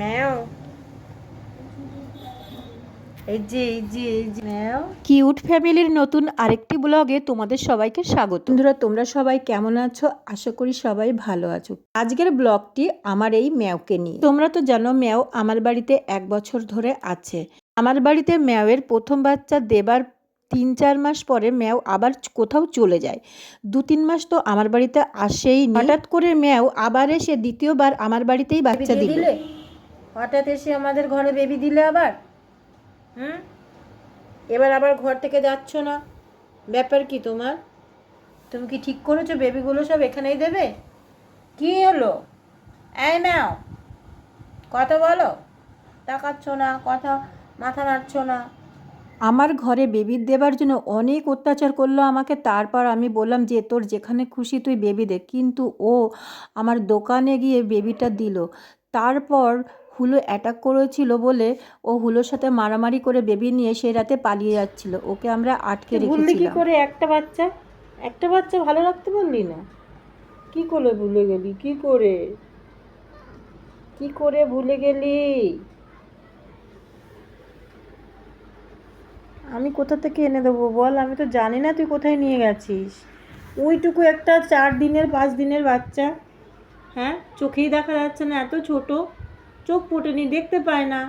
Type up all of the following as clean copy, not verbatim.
ম্যাও ম্যাও। Cute ফ্যামিলির নতুন আরেকটি ব্লগে তোমাদের সবাইকে স্বাগত। বন্ধুরা, তোমরা সবাই কেমন আছো? আশা করি সবাই ভালো আছো। আজকের ব্লগটি আমার এই ম্যাওকে নিয়ে। তোমরা তো জানো ম্যাও আমার বাড়িতে 1 বছর ধরে আছে। আমার বাড়িতে ম্যাওয়ের প্রথম বাচ্চা দেবার 3-4 মাস পরে ম্যাও আবার কোথাও চলে যায়। 2-3 মাস তো আমার বাড়িতে আসেই নি। হঠাৎ করে ম্যাও আবার এসে দ্বিতীয়বার আমার বাড়িতেই বাচ্চা দিলে। হঠাৎ এসে আমাদের ঘরে বেবি দিলে আবার। এবার আবার ঘর থেকে যাচ্ছ না, ব্যাপার কি তোমার? তুমি কি ঠিক করেছো বেবিগুলো সব এখানেই দেবে? কি হলো? এই নাও, কথা বলো, তাকাচ্ছ না, কথা মাথা নাড়ছ না। আমার ঘরে বেবি দেবার জন্য অনেক অত্যাচার করলো আমাকে। তারপর আমি বললাম যে তোর যেখানে খুশি তুই বেবি দে, কিন্তু ও আমার দোকানে গিয়ে বেবিটা দিল। তারপর হুলো অ্যাটাক করেছিল বলে ও হুলোর সাথে মারামারি করে বেবি নিয়ে সেই রাতে পালিয়ে যাচ্ছিল। ওকে আমরা আটকে ভুললি কি রেখেছিলাম। করে? একটা বাচ্চা ভালো রাখতে পারলি না? কি করে ভুলে গেলি? কি করে ভুলে গেলি? আমি কোথা থেকে এনে দেবো বল? আমি তো জানি না তুই কোথায় নিয়ে গেছিস। ওইটুকু একটা 4 দিনের 5 দিনের বাচ্চা, হ্যাঁ, চোখেই দেখা যাচ্ছে না, এত ছোট, চোখ ফোটেনি, দেখতে পায় না।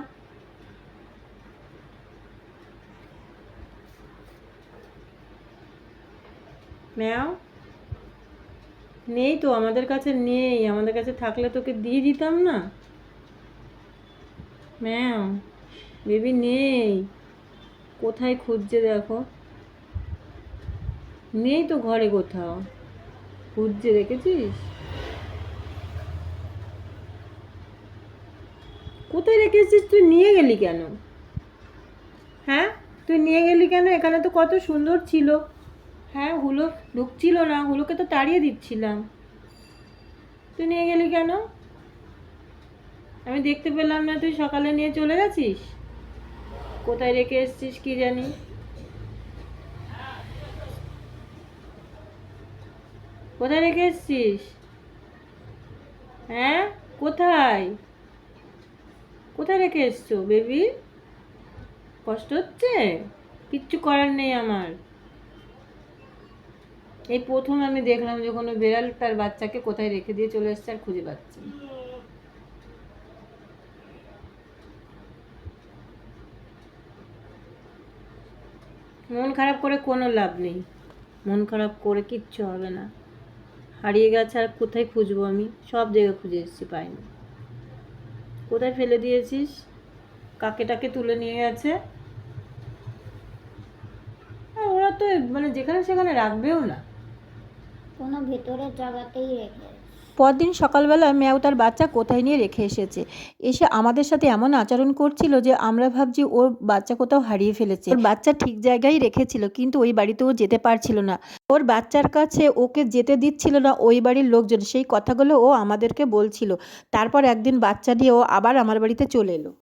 ম্যাও নেই তো আমাদের কাছে, নেই। আমাদের কাছে থাকলে তোকে দিয়ে দিতাম না। ম্যাও বেবি নেই, কোথায় খুঁজছে দেখো, নেই তো ঘরে কোথাও, খুঁজছে, দেখেছিস? কোথায় রেখেছিস? তুই নিয়ে গেলি কেন? হ্যাঁ, তুই নিয়ে গেলি কেন? এখানে তো কত সুন্দর ছিল। হ্যাঁ, হুলো ঢুকছিল না, হুলোকে তো তাড়িয়ে দিচ্ছিলাম। তুই নিয়ে গেলি কেন? আমি দেখতে পেলাম না, তুই সকালে নিয়ে চলে গেছিস। কোথায় রেখে এসেছিস কি জানি। কোথায় রেখে এসেছিস? হ্যাঁ, কোথায় কোথায় রেখে এসছো বেবি? কষ্ট হচ্ছে? কিচ্ছু করার নেই আমার। এই প্রথম আমি দেখলাম যে কোনো বিড়াল তার বাচ্চাকে কোথায় রেখে দিয়ে চলে এসছে আর খুঁজে পাচ্ছে না। মন খারাপ করে কোনো লাভ নেই, মন খারাপ করে কিচ্ছু হবে না। হারিয়ে গেছে আর কোথায় খুঁজবো? আমি সব জায়গায় খুঁজে এসেছি, পাইনি। কোথায় ফেলে দিয়েছিস? কাকে টাকে তুলে নিয়ে গেছে। আর ওরা তো মানে যেখানে সেখানে রাখবেও না, কোনো ভেতরের জায়গাতেই রেখে। পরদিন সকালবেলা ম্যাও তার বাচ্চা কোথায় নিয়ে রেখে এসেছে। এসে আমাদের সাথে এমন আচরণ করছিল যে আমরা ভাবছি ওর বাচ্চা কোথাও হারিয়ে ফেলেছে। ওর বাচ্চা ঠিক জায়গায় রেখেছিল, কিন্তু ওই বাড়িতে ও যেতে পারছিল না। ওর বাচ্চার কাছে ওকে যেতে দিচ্ছিল না ওই বাড়ির লোকজন। সেই কথাগুলো ও আমাদেরকে বলছিল। তারপর একদিন বাচ্চা নিয়ে ও আবার আমার বাড়িতে চলে এলো।